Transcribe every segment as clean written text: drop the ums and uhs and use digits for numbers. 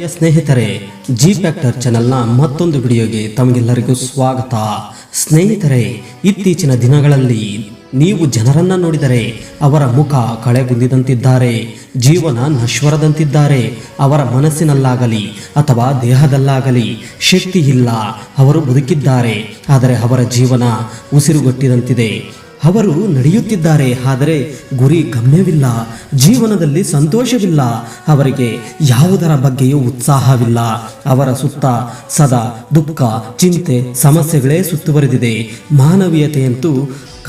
ಸ್ನೇಹಿತರೆ, G factor ಚಾನೆಲ್ನ ಮತ್ತೊಂದು ವಿಡಿಯೋಗೆ ತಮಗೆಲ್ಲರಿಗೂ ಸ್ವಾಗತ. ಸ್ನೇಹಿತರೆ, ಇತ್ತೀಚಿನ ದಿನಗಳಲ್ಲಿ ನೀವು ಜನರನ್ನ ನೋಡಿದರೆ ಅವರ ಮುಖ ಕಳೆಗುಂದಿದಂತಿದ್ದಾರೆ, ಜೀವನ ನಶ್ವರದಂತಿದ್ದಾರೆ. ಅವರ ಮನಸ್ಸಿನಲ್ಲಾಗಲಿ ಅಥವಾ ದೇಹದಲ್ಲಾಗಲಿ ಶಕ್ತಿ ಇಲ್ಲ. ಅವರು ಬದುಕಿದ್ದಾರೆ, ಆದರೆ ಅವರ ಜೀವನ ಉಸಿರುಗಟ್ಟಿದಂತಿದೆ. ಅವರು ನಡೆಯುತ್ತಿದ್ದಾರೆ, ಆದರೆ ಗುರಿ ಗಮ್ಯವಿಲ್ಲ. ಜೀವನದಲ್ಲಿ ಸಂತೋಷವಿಲ್ಲ. ಅವರಿಗೆ ಯಾವುದರ ಬಗ್ಗೆಯೂ ಉತ್ಸಾಹವಿಲ್ಲ. ಅವರ ಸುತ್ತ ಸದಾ ದುಃಖ, ಚಿಂತೆ, ಸಮಸ್ಯೆಗಳೇ ಸುತ್ತುವರೆದಿದೆ. ಮಾನವೀಯತೆಯಂತೂ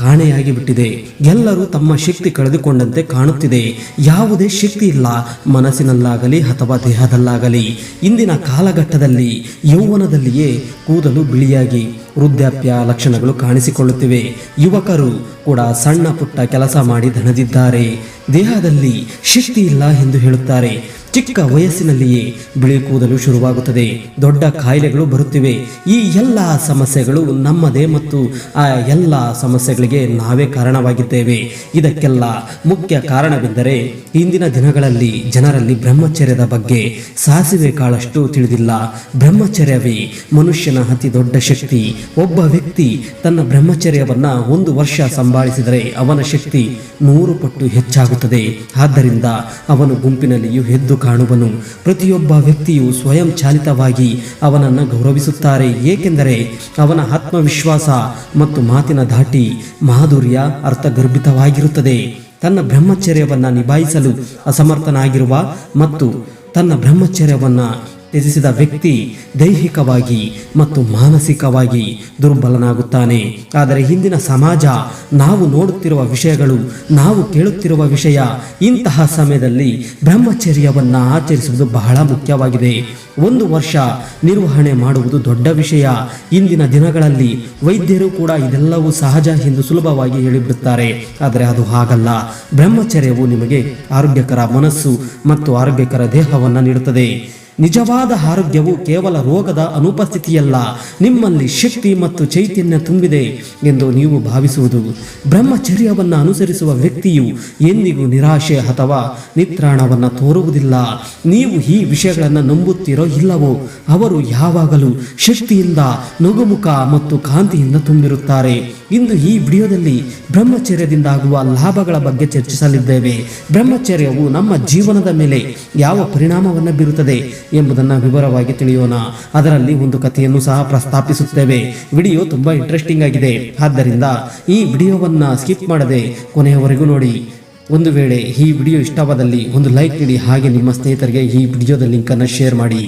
ಕಾಣೆಯಾಗಿ ಬಿಟ್ಟಿದೆ. ಎಲ್ಲರೂ ತಮ್ಮ ಶಕ್ತಿ ಕಳೆದುಕೊಂಡಂತೆ ಕಾಣುತ್ತಿದೆ. ಯಾವುದೇ ಶಕ್ತಿ ಇಲ್ಲ, ಮನಸ್ಸಿನಲ್ಲಾಗಲಿ ಅಥವಾ ದೇಹದಲ್ಲಾಗಲಿ. ಇಂದಿನ ಕಾಲಘಟ್ಟದಲ್ಲಿ ಯೌವನದಲ್ಲಿಯೇ ಕೂದಲು ಬಿಳಿಯಾಗಿ ವೃದ್ಧಾಪ್ಯ ಲಕ್ಷಣಗಳು ಕಾಣಿಸಿಕೊಳ್ಳುತ್ತಿವೆ. ಯುವಕರು ಕೂಡ ಸಣ್ಣ ಪುಟ್ಟ ಕೆಲಸ ಮಾಡಿ ದಣದಿದ್ದಾರೆ. ದೇಹದಲ್ಲಿ ಶಕ್ತಿ ಇಲ್ಲ ಎಂದು ಹೇಳುತ್ತಾರೆ. ಚಿಕ್ಕ ವಯಸ್ಸಿನಲ್ಲಿಯೇ ಬಿಳಿ ಕೂದಲು ಶುರುವಾಗುತ್ತದೆ. ದೊಡ್ಡ ಕಾಯಿಲೆಗಳು ಬರುತ್ತಿವೆ. ಈ ಎಲ್ಲ ಸಮಸ್ಯೆಗಳು ನಮ್ಮದೇ ಮತ್ತು ಆ ಎಲ್ಲ ಸಮಸ್ಯೆಗಳಿಗೆ ನಾವೇ ಕಾರಣವಾಗಿದ್ದೇವೆ. ಇದಕ್ಕೆಲ್ಲ ಮುಖ್ಯ ಕಾರಣವೆಂದರೆ ಇಂದಿನ ದಿನಗಳಲ್ಲಿ ಜನರಲ್ಲಿ ಬ್ರಹ್ಮಚರ್ಯದ ಬಗ್ಗೆ ಸಾಸಿವೆ ಕಾಳಷ್ಟು ತಿಳಿದಿಲ್ಲ. ಬ್ರಹ್ಮಚರ್ಯವೇ ಮನುಷ್ಯನ ಅತಿ ದೊಡ್ಡ ಶಕ್ತಿ. ಒಬ್ಬ ವ್ಯಕ್ತಿ ತನ್ನ ಬ್ರಹ್ಮಚರ್ಯವನ್ನ 1 ವರ್ಷ ಸಂಭಾಳಿಸಿದರೆ ಅವನ ಶಕ್ತಿ 100 ಪಟ್ಟು ಹೆಚ್ಚಾಗುತ್ತದೆ. ಆದ್ದರಿಂದ ಅವನು ಗುಂಪಿನಲ್ಲಿಯೂ ಎದ್ದು ಕಾಣುವನು. ಪ್ರತಿಯೊಬ್ಬ ವ್ಯಕ್ತಿಯು ಸ್ವಯಂ ಚಾಲಿತವಾಗಿ ಅವನನ್ನು ಗೌರವಿಸುತ್ತಾರೆ, ಏಕೆಂದರೆ ಅವನ ಆತ್ಮವಿಶ್ವಾಸ ಮತ್ತು ಮಾತಿನ ಧಾಟಿ ಮಾಧುರ್ಯ ಅರ್ಥಗರ್ಭಿತವಾಗಿರುತ್ತದೆ. ತನ್ನ ಬ್ರಹ್ಮಚರ್ಯವನ್ನು ನಿಭಾಯಿಸಲು ಅಸಮರ್ಥನಾಗಿರುವ ಮತ್ತು ತನ್ನ ಬ್ರಹ್ಮಚರ್ಯವನ್ನು ತ್ಯಜಿಸಿದ ವ್ಯಕ್ತಿ ದೈಹಿಕವಾಗಿ ಮತ್ತು ಮಾನಸಿಕವಾಗಿ ದುರ್ಬಲನಾಗುತ್ತಾನೆ. ಆದರೆ ಇಂದಿನ ಸಮಾಜ, ನಾವು ನೋಡುತ್ತಿರುವ ವಿಷಯಗಳು, ನಾವು ಕೇಳುತ್ತಿರುವ ವಿಷಯ, ಇಂತಹ ಸಮಯದಲ್ಲಿ ಬ್ರಹ್ಮಚರ್ಯವನ್ನು ಆಚರಿಸುವುದು ಬಹಳ ಮುಖ್ಯವಾಗಿದೆ. 1 ವರ್ಷ ನಿರ್ವಹಣೆ ಮಾಡುವುದು ದೊಡ್ಡ ವಿಷಯ. ಇಂದಿನ ದಿನಗಳಲ್ಲಿ ವೈದ್ಯರು ಕೂಡ ಇದೆಲ್ಲವೂ ಸಹಜ ಎಂದು ಸುಲಭವಾಗಿ ಹೇಳಿಬಿಡುತ್ತಾರೆ, ಆದರೆ ಅದು ಹಾಗಲ್ಲ. ಬ್ರಹ್ಮಚರ್ಯವು ನಿಮಗೆ ಆರೋಗ್ಯಕರ ಮನಸ್ಸು ಮತ್ತು ಆರೋಗ್ಯಕರ ದೇಹವನ್ನು ನೀಡುತ್ತದೆ. ನಿಜವಾದ ಆರೋಗ್ಯವು ಕೇವಲ ರೋಗದ ಅನುಪಸ್ಥಿತಿಯಲ್ಲ, ನಿಮ್ಮಲ್ಲಿ ಶಕ್ತಿ ಮತ್ತು ಚೈತನ್ಯ ತುಂಬಿದೆ ಎಂದು ನೀವು ಭಾವಿಸುವುದು. ಬ್ರಹ್ಮಚರ್ಯವನ್ನು ಅನುಸರಿಸುವ ವ್ಯಕ್ತಿಯು ಎಂದಿಗೂ ನಿರಾಶೆ ಅಥವಾ ನಿತ್ರಾಣವನ್ನು ತೋರುವುದಿಲ್ಲ. ನೀವು ಈ ವಿಷಯಗಳನ್ನು ನಂಬುತ್ತೀರೋ ಇಲ್ಲವೋ, ಅವರು ಯಾವಾಗಲೂ ಶಕ್ತಿಯಿಂದ, ನಗುಮುಖ ಮತ್ತು ಕಾಂತಿಯಿಂದ ತುಂಬಿರುತ್ತಾರೆ. ಇಂದು ಈ ವಿಡಿಯೋದಲ್ಲಿ ಬ್ರಹ್ಮಚರ್ಯದಿಂದ ಆಗುವ ಲಾಭಗಳ ಬಗ್ಗೆ ಚರ್ಚಿಸಲಿದ್ದೇವೆ. ಬ್ರಹ್ಮಚರ್ಯವು ನಮ್ಮ ಜೀವನದ ಮೇಲೆ ಯಾವ ಪರಿಣಾಮವನ್ನು ಬೀರುತ್ತದೆ ಎಂಬುದನ್ನು ವಿವರವಾಗಿ ತಿಳಿಯೋಣ. ಅದರಲ್ಲಿ ಒಂದು ಕಥೆಯನ್ನು ಸಹ ಪ್ರಸ್ತಾಪಿಸುತ್ತೇವೆ. ವಿಡಿಯೋ ತುಂಬಾ ಇಂಟ್ರೆಸ್ಟಿಂಗ್ ಆಗಿದೆ, ಆದ್ದರಿಂದ ಈ ವಿಡಿಯೋವನ್ನು ಸ್ಕಿಪ್ ಮಾಡದೆ ಕೊನೆಯವರೆಗೂ ನೋಡಿ. ಒಂದು ವೇಳೆ ಈ ವಿಡಿಯೋ ಇಷ್ಟವಾದಲ್ಲಿ ಒಂದು ಲೈಕ್ ನೀಡಿ, ಹಾಗೆ ನಿಮ್ಮ ಸ್ನೇಹಿತರಿಗೆ ಈ ವಿಡಿಯೋದ ಲಿಂಕನ್ನು ಶೇರ್ ಮಾಡಿ.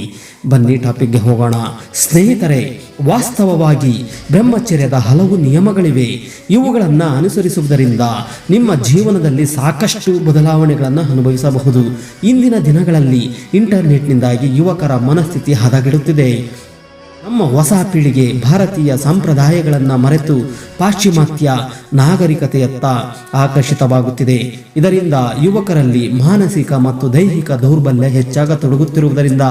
ಬನ್ನಿ ಟಾಪಿಕ್ಗೆ ಹೋಗೋಣ. ಸ್ನೇಹಿತರೆ, ವಾಸ್ತವವಾಗಿ ಬ್ರಹ್ಮಚರ್ಯದ ಹಲವು ನಿಯಮಗಳಿವೆ. ಇವುಗಳನ್ನು ಅನುಸರಿಸುವುದರಿಂದ ನಿಮ್ಮ ಜೀವನದಲ್ಲಿ ಸಾಕಷ್ಟು ಬದಲಾವಣೆಗಳನ್ನು ಅನುಭವಿಸಬಹುದು. ಇಂದಿನ ದಿನಗಳಲ್ಲಿ ಇಂಟರ್ನೆಟ್ನಿಂದಾಗಿ ಯುವಕರ ಮನಸ್ಥಿತಿ ಹದಗೆಡುತ್ತಿದೆ. ನಮ್ಮ ಹೊಸ ಪೀಳಿಗೆ ಭಾರತೀಯ ಸಂಪ್ರದಾಯಗಳನ್ನು ಮರೆತು ಪಾಶ್ಚಿಮಾತ್ಯ ನಾಗರಿಕತೆಯತ್ತ ಆಕರ್ಷಿತವಾಗುತ್ತಿದೆ. ಇದರಿಂದ ಯುವಕರಲ್ಲಿ ಮಾನಸಿಕ ಮತ್ತು ದೈಹಿಕ ದೌರ್ಬಲ್ಯ ಹೆಚ್ಚಾಗತೊಡಗುತ್ತಿರುವುದರಿಂದ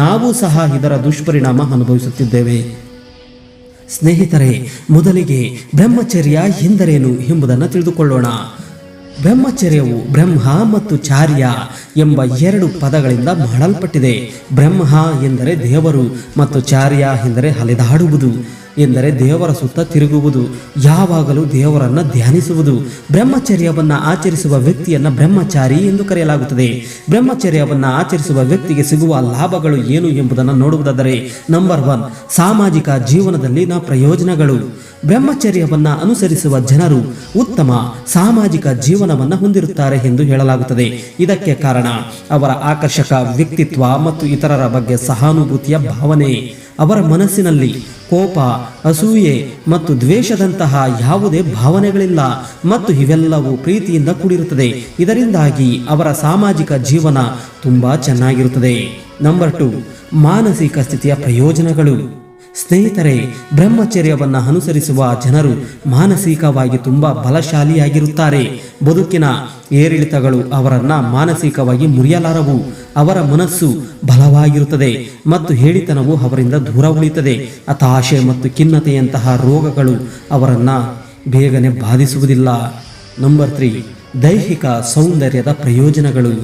ನಾವು ಸಹ ಇದರ ದುಷ್ಪರಿಣಾಮ ಅನುಭವಿಸುತ್ತಿದ್ದೇವೆ. ಸ್ನೇಹಿತರೆ, ಮೊದಲಿಗೆ ಬ್ರಹ್ಮಚರ್ಯ ಎಂದರೇನು ಎಂಬುದನ್ನು ತಿಳಿದುಕೊಳ್ಳೋಣ. ಬ್ರಹ್ಮಚರ್ಯವು ಬ್ರಹ್ಮ ಮತ್ತು ಚಾರ್ಯ ಎಂಬ 2 ಪದಗಳಿಂದ ಮಾಡಲ್ಪಟ್ಟಿದೆ. ಬ್ರಹ್ಮ ಎಂದರೆ ದೇವರು ಮತ್ತು ಚಾರ್ಯ ಎಂದರೆ ಅಲೆದಾಡುವುದು, ಎಂದರೆ ದೇವರ ಸುತ್ತ ತಿರುಗುವುದು, ಯಾವಾಗಲೂ ದೇವರನ್ನು ಧ್ಯಾನಿಸುವುದು. ಬ್ರಹ್ಮಚರ್ಯವನ್ನು ಆಚರಿಸುವ ವ್ಯಕ್ತಿಯನ್ನು ಬ್ರಹ್ಮಚಾರಿ ಎಂದು ಕರೆಯಲಾಗುತ್ತದೆ. ಬ್ರಹ್ಮಚರ್ಯವನ್ನು ಆಚರಿಸುವ ವ್ಯಕ್ತಿಗೆ ಸಿಗುವ ಲಾಭಗಳು ಏನು ಎಂಬುದನ್ನು ನೋಡುವುದಾದರೆ, ನಂಬರ್ 1, ಸಾಮಾಜಿಕ ಜೀವನದಲ್ಲಿನ ಪ್ರಯೋಜನಗಳು. ಬ್ರಹ್ಮಚರ್ಯವನ್ನು ಅನುಸರಿಸುವ ಜನರು ಉತ್ತಮ ಸಾಮಾಜಿಕ ಜೀವನವನ್ನು ಹೊಂದಿರುತ್ತಾರೆ ಎಂದು ಹೇಳಲಾಗುತ್ತದೆ. ಇದಕ್ಕೆ ಕಾರಣ ಅವರ ಆಕರ್ಷಕ ವ್ಯಕ್ತಿತ್ವ ಮತ್ತು ಇತರರ ಬಗ್ಗೆ ಸಹಾನುಭೂತಿಯ ಭಾವನೆ. ಅವರ ಮನಸ್ಸಿನಲ್ಲಿ ಕೋಪ, ಅಸೂಯೆ ಮತ್ತು ದ್ವೇಷದಂತಹ ಯಾವುದೇ ಭಾವನೆಗಳಿಲ್ಲ ಮತ್ತು ಇವೆಲ್ಲವೂ ಪ್ರೀತಿಯಿಂದ ಕೂಡಿರುತ್ತದೆ. ಇದರಿಂದಾಗಿ ಅವರ ಸಾಮಾಜಿಕ ಜೀವನ ತುಂಬಾ ಚೆನ್ನಾಗಿರುತ್ತದೆ. ನಂಬರ್ 2, ಮಾನಸಿಕ ಸ್ಥಿತಿಯ ಪ್ರಯೋಜನಗಳು. ಸ್ನೇಹಿತರೆ, ಬ್ರಹ್ಮಚರ್ಯವನ್ನು ಅನುಸರಿಸುವ ಜನರು ಮಾನಸಿಕವಾಗಿ ತುಂಬಾ ಬಲಶಾಲಿಯಾಗಿರುತ್ತಾರೆ. ಬದುಕಿನ ಏರಿಳಿತಗಳು ಅವರನ್ನು ಮಾನಸಿಕವಾಗಿ ಮುರಿಯಲಾರವು. ಅವರ ಮನಸ್ಸು ಬಲವಾಗಿರುತ್ತದೆ ಮತ್ತು ಹೇಳಿತನವು ಅವರಿಂದ ದೂರ ಉಳಿಯುತ್ತದೆ. ಹತಾಶೆ ಮತ್ತು ಖಿನ್ನತೆಯಂತಹ ರೋಗಗಳು ಅವರನ್ನು ಬೇಗನೆ ಬಾಧಿಸುವುದಿಲ್ಲ. ನಂಬರ್ 3, ದೈಹಿಕ ಸೌಂದರ್ಯದ ಪ್ರಯೋಜನಗಳು.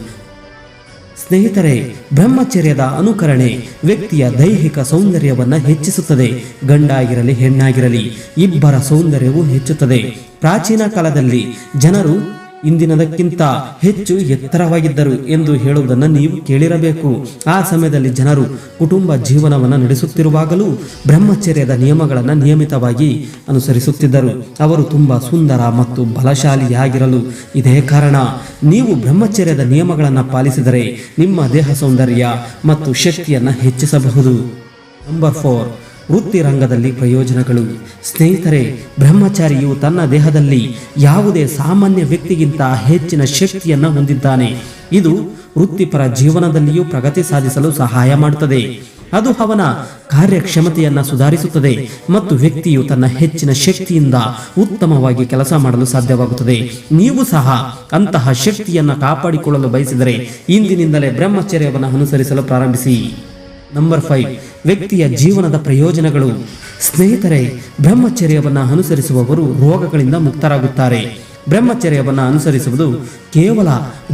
ಸ್ನೇಹಿತರೆ, ಬ್ರಹ್ಮಚರ್ಯದ ಅನುಕರಣೆ ವ್ಯಕ್ತಿಯ ದೈಹಿಕ ಸೌಂದರ್ಯವನ್ನು ಹೆಚ್ಚಿಸುತ್ತದೆ. ಗಂಡಾಗಿರಲಿ ಹೆಣ್ಣಾಗಿರಲಿ ಇಬ್ಬರ ಸೌಂದರ್ಯವು ಹೆಚ್ಚುತ್ತದೆ. ಪ್ರಾಚೀನ ಕಾಲದಲ್ಲಿ ಜನರು ಇಂದಿನದಕ್ಕಿಂತ ಹೆಚ್ಚು ಎತ್ತರವಾಗಿದ್ದರು ಎಂದು ಹೇಳುವುದನ್ನು ನೀವು ಕೇಳಿರಬೇಕು. ಆ ಸಮಯದಲ್ಲಿ ಜನರು ಕುಟುಂಬ ಜೀವನವನ್ನು ನಡೆಸುತ್ತಿರುವಾಗಲೂ ಬ್ರಹ್ಮಚರ್ಯದ ನಿಯಮಗಳನ್ನು ನಿಯಮಿತವಾಗಿ ಅನುಸರಿಸುತ್ತಿದ್ದರು. ಅವರು ತುಂಬಾ ಸುಂದರ ಮತ್ತು ಬಲಶಾಲಿಯಾಗಿರಲು ಇದೇ ಕಾರಣ. ನೀವು ಬ್ರಹ್ಮಚರ್ಯದ ನಿಯಮಗಳನ್ನು ಪಾಲಿಸಿದರೆ ನಿಮ್ಮ ದೇಹ ಸೌಂದರ್ಯ ಮತ್ತು ಶಕ್ತಿಯನ್ನು ಹೆಚ್ಚಿಸಬಹುದು. ನಂಬರ್ 4, ವೃತ್ತಿ ರಂಗದಲ್ಲಿ ಪ್ರಯೋಜನಗಳು. ಸ್ನೇಹಿತರೆ, ಬ್ರಹ್ಮಚಾರಿಯು ತನ್ನ ದೇಹದಲ್ಲಿ ಯಾವುದೇ ಸಾಮಾನ್ಯ ವ್ಯಕ್ತಿಗಿಂತ ಹೆಚ್ಚಿನ ಶಕ್ತಿಯನ್ನು ಹೊಂದಿದ್ದಾನೆ. ಇದು ವೃತ್ತಿಪರ ಜೀವನದಲ್ಲಿಯೂ ಪ್ರಗತಿ ಸಾಧಿಸಲು ಸಹಾಯ ಮಾಡುತ್ತದೆ. ಅದು ಅವನ ಕಾರ್ಯಕ್ಷಮತೆಯನ್ನು ಸುಧಾರಿಸುತ್ತದೆ ಮತ್ತು ವ್ಯಕ್ತಿಯು ತನ್ನ ಹೆಚ್ಚಿನ ಶಕ್ತಿಯಿಂದ ಉತ್ತಮವಾಗಿ ಕೆಲಸ ಮಾಡಲು ಸಾಧ್ಯವಾಗುತ್ತದೆ. ನೀವು ಸಹ ಅಂತಹ ಶಕ್ತಿಯನ್ನು ಕಾಪಾಡಿಕೊಳ್ಳಲು ಬಯಸಿದರೆ ಇಂದಿನಿಂದಲೇ ಬ್ರಹ್ಮಚರ್ಯವನ್ನು ಅನುಸರಿಸಲು ಪ್ರಾರಂಭಿಸಿ. ನಂಬರ್ 5, ವ್ಯಕ್ತಿಯ ಜೀವನದ ಪ್ರಯೋಜನಗಳು. ಸ್ನೇಹಿತರೆ, ಬ್ರಹ್ಮಚರ್ಯವನ್ನು ಅನುಸರಿಸುವವರು ರೋಗಗಳಿಂದ ಮುಕ್ತರಾಗುತ್ತಾರೆ. ಬ್ರಹ್ಮಚರ್ಯವನ್ನು ಅನುಸರಿಸುವುದು ಕೇವಲ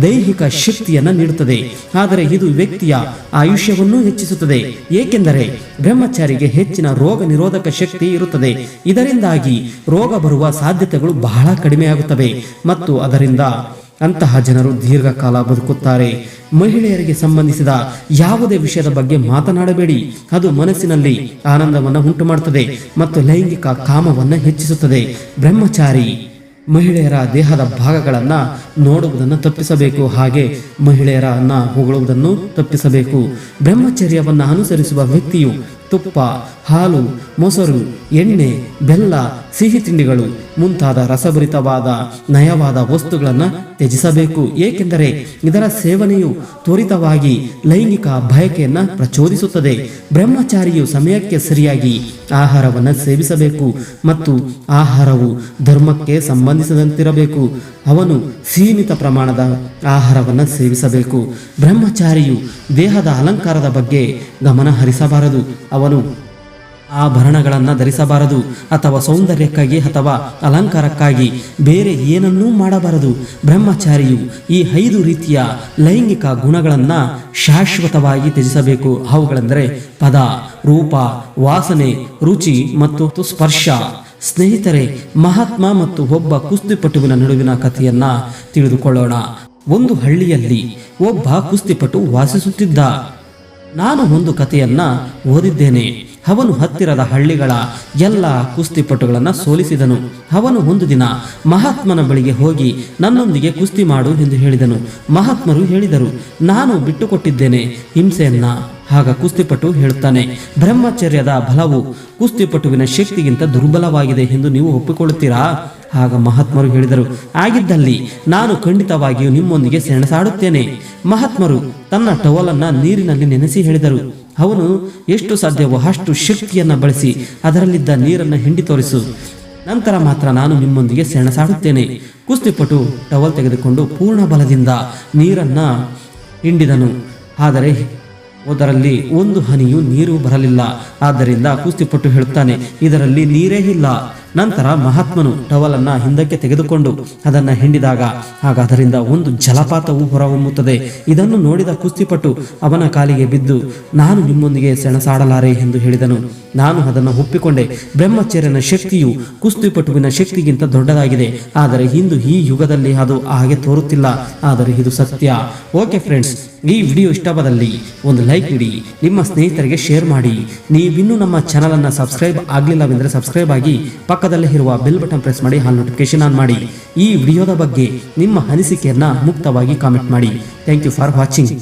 ದೈಹಿಕ ಶಕ್ತಿಯನ್ನು ನೀಡುತ್ತದೆ, ಆದರೆ ಇದು ವ್ಯಕ್ತಿಯ ಆಯುಷ್ಯವನ್ನು ಹೆಚ್ಚಿಸುತ್ತದೆ. ಏಕೆಂದರೆ ಬ್ರಹ್ಮಚಾರಿಗೆ ಹೆಚ್ಚಿನ ರೋಗ ನಿರೋಧಕ ಶಕ್ತಿ ಇರುತ್ತದೆ. ಇದರಿಂದಾಗಿ ರೋಗ ಬರುವ ಸಾಧ್ಯತೆಗಳು ಬಹಳ ಕಡಿಮೆಯಾಗುತ್ತವೆ ಮತ್ತು ಅದರಿಂದ ಅಂತಹ ಜನರು ದೀರ್ಘಕಾಲ ಬದುಕುತ್ತಾರೆ. ಮಹಿಳೆಯರಿಗೆ ಸಂಬಂಧಿಸಿದ ಯಾವುದೇ ವಿಷಯದ ಬಗ್ಗೆ ಮಾತನಾಡಬೇಡಿ. ಅದು ಮನಸ್ಸಿನಲ್ಲಿ ಆನಂದವನ್ನು ಉಂಟು ಮಾಡುತ್ತದೆ ಮತ್ತು ಲೈಂಗಿಕ ಕಾಮವನ್ನು ಹೆಚ್ಚಿಸುತ್ತದೆ. ಬ್ರಹ್ಮಚಾರಿ ಮಹಿಳೆಯರ ದೇಹದ ಭಾಗಗಳನ್ನು ನೋಡುವುದನ್ನು ತಪ್ಪಿಸಬೇಕು, ಹಾಗೆ ಮಹಿಳೆಯರನ್ನ ಹೊಗಳುವುದನ್ನು ತಪ್ಪಿಸಬೇಕು. ಬ್ರಹ್ಮಚರ್ಯವನ್ನು ಅನುಸರಿಸುವ ವ್ಯಕ್ತಿಯು ತುಪ್ಪ, ಹಾಲು, ಮೊಸರು, ಎಣ್ಣೆ, ಬೆಲ್ಲ, ಸಿಹಿ ತಿಂಡಿಗಳು ಮುಂತಾದ ರಸಭರಿತವಾದ ನಯವಾದ ವಸ್ತುಗಳನ್ನು ತ್ಯಜಿಸಬೇಕು. ಏಕೆಂದರೆ ಇದರ ಸೇವನೆಯು ತ್ವರಿತವಾಗಿ ಲೈಂಗಿಕ ಬಯಕೆಯನ್ನು ಪ್ರಚೋದಿಸುತ್ತದೆ. ಬ್ರಹ್ಮಚಾರಿಯು ಸಮಯಕ್ಕೆ ಸರಿಯಾಗಿ ಆಹಾರವನ್ನು ಸೇವಿಸಬೇಕು ಮತ್ತು ಆಹಾರವು ಧರ್ಮಕ್ಕೆ ಸಂಬಂಧಿಸಿದಂತಿರಬೇಕು. ಅವನು ಸೀಮಿತ ಪ್ರಮಾಣದ ಆಹಾರವನ್ನು ಸೇವಿಸಬೇಕು. ಬ್ರಹ್ಮಚಾರಿಯು ದೇಹದ ಅಲಂಕಾರದ ಬಗ್ಗೆ ಗಮನ ಹರಿಸಬಾರದು. ಅವನು ಆಭರಣಗಳನ್ನು ಧರಿಸಬಾರದು ಅಥವಾ ಸೌಂದರ್ಯಕ್ಕಾಗಿ ಅಥವಾ ಅಲಂಕಾರಕ್ಕಾಗಿ ಬೇರೆ ಏನನ್ನೂ ಮಾಡಬಾರದು. ಬ್ರಹ್ಮಚಾರಿಯು ಈ 5 ರೀತಿಯ ಲೈಂಗಿಕ ಗುಣಗಳನ್ನು ಶಾಶ್ವತವಾಗಿ ತ್ಯಜಿಸಬೇಕು. ಅವುಗಳೆಂದರೆ ಪದ, ರೂಪ, ವಾಸನೆ, ರುಚಿ ಮತ್ತು ಸ್ಪರ್ಶ. ಸ್ನೇಹಿತರೆ, ಮಹಾತ್ಮ ಮತ್ತು ಒಬ್ಬ ಕುಸ್ತಿಪಟುವಿನ ನಡುವಿನ ಕಥೆಯನ್ನ ತಿಳಿದುಕೊಳ್ಳೋಣ. ಒಂದು ಹಳ್ಳಿಯಲ್ಲಿ ಒಬ್ಬ ಕುಸ್ತಿಪಟು ವಾಸಿಸುತ್ತಿದ್ದ. ನಾನು ಒಂದು ಕಥೆಯನ್ನ ಓದಿದ್ದೇನೆ. ಅವನು ಹತ್ತಿರದ ಹಳ್ಳಿಗಳ ಎಲ್ಲ ಕುಸ್ತಿಪಟುಗಳನ್ನು ಸೋಲಿಸಿದನು. ಅವನು ಒಂದು ದಿನ ಮಹಾತ್ಮನ ಬಳಿಗೆ ಹೋಗಿ ನನ್ನೊಂದಿಗೆ ಕುಸ್ತಿ ಮಾಡು ಎಂದು ಹೇಳಿದನು. ಮಹಾತ್ಮರು ಹೇಳಿದರು, ನಾನು ಬಿಟ್ಟುಕೊಟ್ಟಿದ್ದೇನೆ ಹಿಂಸೆಯನ್ನ. ಆಗ ಕುಸ್ತಿಪಟು ಹೇಳುತ್ತಾನೆ, ಬ್ರಹ್ಮಚರ್ಯದ ಬಲವು ಕುಸ್ತಿಪಟುವಿನ ಶಕ್ತಿಗಿಂತ ದುರ್ಬಲವಾಗಿದೆ ಎಂದು ನೀವು ಒಪ್ಪಿಕೊಳ್ಳುತ್ತೀರಾ? ಆಗ ಮಹಾತ್ಮರು ಹೇಳಿದರು, ಆಗಿದ್ದಲ್ಲಿ ನಾನು ಖಂಡಿತವಾಗಿಯೂ ನಿಮ್ಮೊಂದಿಗೆ ಸೆಣಸಾಡುತ್ತೇನೆ. ಮಹಾತ್ಮರು ತನ್ನ ಟವಲನ್ನು ನೀರಿನಲ್ಲಿ ನೆನೆಸಿ ಹೇಳಿದರು, ಅವನು ಎಷ್ಟು ಸಾಧ್ಯವೋ ಅಷ್ಟು ಶಕ್ತಿಯನ್ನು ಬಳಸಿ ಅದರಲ್ಲಿದ್ದ ನೀರನ್ನು ಹಿಂಡಿ ತೋರಿಸು, ನಂತರ ಮಾತ್ರ ನಾನು ನಿಮ್ಮೊಂದಿಗೆ ಸೆಣಸಾಡುತ್ತೇನೆ. ಕುಸ್ತಿಪಟು ಟವಲ್ ತೆಗೆದುಕೊಂಡು ಪೂರ್ಣ ಬಲದಿಂದ ನೀರನ್ನ ಹಿಂಡಿದನು. ಆದರೆ ಅದರಲ್ಲಿ ಒಂದು ಹನಿಯೂ ನೀರು ಬರಲಿಲ್ಲ. ಆದ್ದರಿಂದ ಕುಸ್ತಿಪಟು ಹೇಳುತ್ತಾನೆ, ಇದರಲ್ಲಿ ನೀರೇ ಇಲ್ಲ. ನಂತರ ಮಹಾತ್ಮನು ಟವಲನ್ನು ಹಿಂದಕ್ಕೆ ತೆಗೆದುಕೊಂಡು ಅದನ್ನು ಹಿಂಡಿದಾಗ ಆಗ ಅದರಿಂದ ಒಂದು ಜಲಪಾತವು ಹೊರಹೊಮ್ಮುತ್ತದೆ. ಇದನ್ನು ನೋಡಿದ ಕುಸ್ತಿಪಟು ಅವನ ಕಾಲಿಗೆ ಬಿದ್ದು, ನಾನು ನಿಮ್ಮೊಂದಿಗೆ ಸೆಣಸಾಡಲಾರೆ ಎಂದು ಹೇಳಿದನು. ನಾನು ಅದನ್ನು ಒಪ್ಪಿಕೊಂಡೆ. ಬ್ರಹ್ಮಚರ್ಯನ ಶಕ್ತಿಯು ಕುಸ್ತಿಪಟುವಿನ ಶಕ್ತಿಗಿಂತ ದೊಡ್ಡದಾಗಿದೆ. ಆದರೆ ಇಂದು ಈ ಯುಗದಲ್ಲಿ ಅದು ಹಾಗೆ ತೋರುತ್ತಿಲ್ಲ. ಆದರೆ ಇದು ಸತ್ಯ. ಓಕೆ ಫ್ರೆಂಡ್ಸ್, ಈ ವಿಡಿಯೋ ಇಷ್ಟವಾದಲ್ಲಿ ಒಂದು ಲೈಕ್ ನೀಡಿ, ನಿಮ್ಮ ಸ್ನೇಹಿತರಿಗೆ ಶೇರ್ ಮಾಡಿ. ನೀವಿನ್ನೂ ನಮ್ಮ ಚಾನಲನ್ನು ಸಬ್ಸ್ಕ್ರೈಬ್ ಆಗಲಿಲ್ಲವೆಂದರೆ ಸಬ್ಸ್ಕ್ರೈಬ್ ಆಗಿ ಪಕ್ಕದಲ್ಲೇ ಇರುವ ಬೆಲ್ ಬಟನ್ ಪ್ರೆಸ್ ಮಾಡಿ ಹಾಲ್ ನೋಟಿಫಿಕೇಶನ್ ಆನ್ ಮಾಡಿ. ಈ ವಿಡಿಯೋದ ಬಗ್ಗೆ ನಿಮ್ಮ ಅನಿಸಿಕೆಯನ್ನ ಮುಕ್ತವಾಗಿ ಕಾಮೆಂಟ್ ಮಾಡಿ. Thank you for watching.